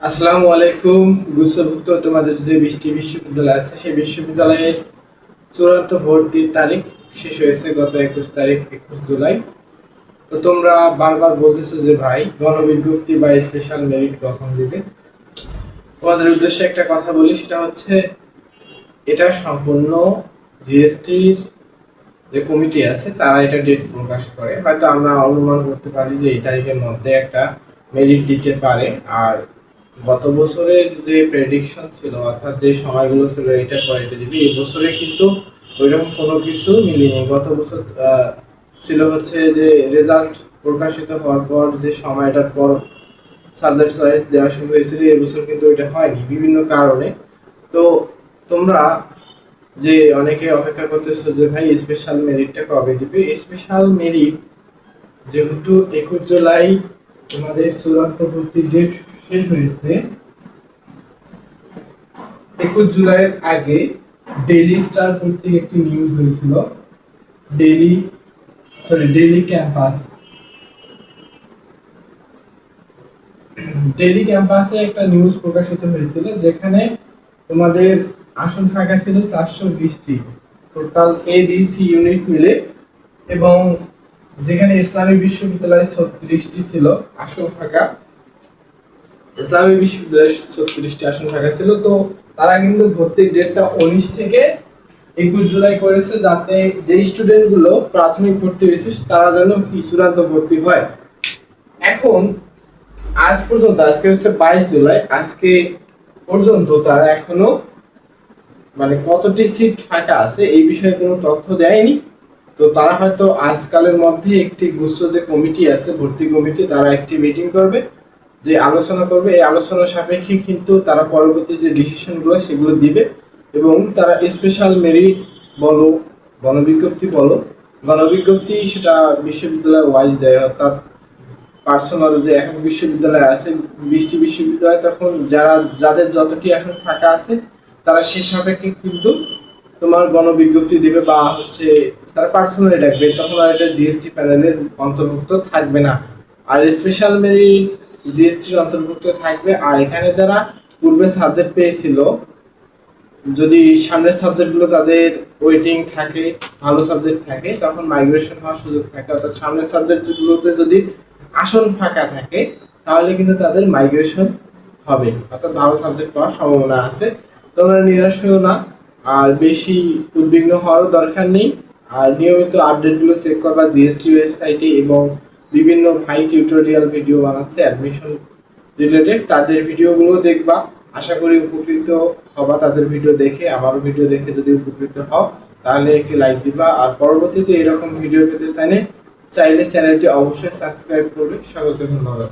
আসসালামু আলাইকুম। গুচ্ছভুক্ত তোমাদের যে 20টি বিশ্ববিদ্যালয় আছে সেই বিশ্ববিদ্যালয়ের চূড়ান্ত ভর্তির তারিখ শেষ হয়েছে গত 21 তারিখ, 21 জুলাই। তো তোমরা বারবার বলতেছো যে ভাই গণবিজ্ঞপ্তি বা স্পেশাল মেরিট কখন দিবে। তোমাদের উদ্দেশ্যে একটা কথা বলি, সেটা হচ্ছে এটা সম্পূর্ণ জিএসটির যে কমিটি আছে তারা এটা ডেট প্রকাশ করে। হয়তো আমরা অনুমান করতে পারি যে এই তারিখের মধ্যে একটা মেরিট দিতে পারে। আর গত বছরের যে প্রেডিকশন ছিল, অর্থাৎ যে সময়গুলো ছিল এটার পর এটা দিবে, এই বছরে কিন্তু ওইরকম কোনো কিছু মিলেনি। গত বছর ছিল হচ্ছে যে রেজাল্ট প্রকাশিত হওয়ার পর যে সময়টার পর সাবজেক্ট চয়েস দেওয়া শুরু হয়েছিল, এই বছর কিন্তু এটা হয়নি বিভিন্ন কারণে। তো তোমরা যে অনেকে অপেক্ষা করতেছো যে ভাই স্পেশাল মেরিটটা কবে দিবে, স্পেশাল মেরিট যেহেতু 21 জুলাই তোমাদের চূড়ান্ত ভর্তির ডেট শেষ হয়েছে, 21 জুলাইয়ের আগে ডেইলি স্টার কর্তৃক একটি নিউজ হয়েছিল। ডেইলি ডেইলি ক্যাম্পাস ডেইলি ক্যাম্পাসে একটা নিউজ প্রকাশিত হয়েছিল, যেখানে তোমাদের আসন ফাঁকা ছিল 420টি, total A B C unit মিলে। এবং যেখানে ইসলামী বিশ্ববিদ্যালয়ে 36টি ছিল আসন ফাঁকা, ইসলামী বিশ্ববিদ্যালয়ে 36টি আসন ফাঁকা ছিল। তো তারা কিন্তু ভর্তির ডেটটা 19 থেকে 21 জুলাই করেছে, যাতে যে স্টুডেন্ট গুলো প্রাথমিক ভর্তি হয়েছে তারা যেন কি চূড়ান্ত ভর্তি হয়। এখন আজ পর্যন্ত, আজকে হচ্ছে 22 জুলাই, আজকে পর্যন্ত তারা এখনো মানে কতটি সিট ফাঁকা আছে এই বিষয়ে কোনো তথ্য দেয়নি। তো তারা হয়তো আজকালের মধ্যে একটি গুচ্ছ যে কমিটি আছে, ভর্তি কমিটি, তারা একটি মিটিং করবে, যে আলোচনা করবে। এই আলোচনা সাপেক্ষে কিন্তু তারা পরবর্তী যে ডিসিশনগুলো সেগুলো দিবে। এবং তারা স্পেশাল মেরিট বলো, গণবিজ্ঞপ্তি বলো, গণবিজ্ঞপ্তি সেটা বিশ্ববিদ্যালয় ওয়াইজ দেয়। অর্থাৎ পার্সোনাল যে এখন বিশ্ববিদ্যালয় আছে 20টি বিশ্ববিদ্যালয়, তখন যাদের যতটি এখন ফাঁকা আছে তারা সে সাপেক্ষে কিন্তু তোমার গণবিজ্ঞপ্তি দিবে, বা হচ্ছে তারা পার্সোনালি ডাকবে, তখন আর এটা জিএসটি প্যানেলের অন্তর্ভুক্ত থাকবে না। আর স্পেশাল মেরিট জিএসটির অন্তর্ভুক্ত থাকবে। আর এখানে যারা পূর্বে সাবজেক্ট পেয়েছিল, যদি সামনের সাবজেক্টগুলো তাদের ওয়েটিং থাকে, ভালো সাবজেক্ট থাকে, তখন মাইগ্রেশন হওয়ার সুযোগ থাকে। অর্থাৎ সামনের সাবজেক্টগুলোতে যদি আসন ফাঁকা থাকে তাহলে কিন্তু তাদের মাইগ্রেশন হবে, অর্থাৎ ভালো সাবজেক্ট পাওয়ার সম্ভাবনা আছে। তোমরা নিরাশ হও না, আর বেশি উদ্বিগ্ন হওয়ারও দরকার নেই। আর নিয়মিত আপডেটগুলো চেক করবা জিএসটি ওয়েবসাইটে, এবং বিভিন্ন ভাই টিউটোরিয়াল ভিডিও বানাচ্ছে অ্যাডমিশন রিলেটেড, তাদের ভিডিওগুলো দেখবা। আশা করি উপকৃত হবা তাদের ভিডিও দেখে। আমারও ভিডিও দেখে যদি উপকৃত হও তাহলে একটি লাইক দিবা। আর পরবর্তীতে এরকম ভিডিও পেতে চাইলে চ্যানেলটি অবশ্যই সাবস্ক্রাইব করবে। সকলকে ধন্যবাদ।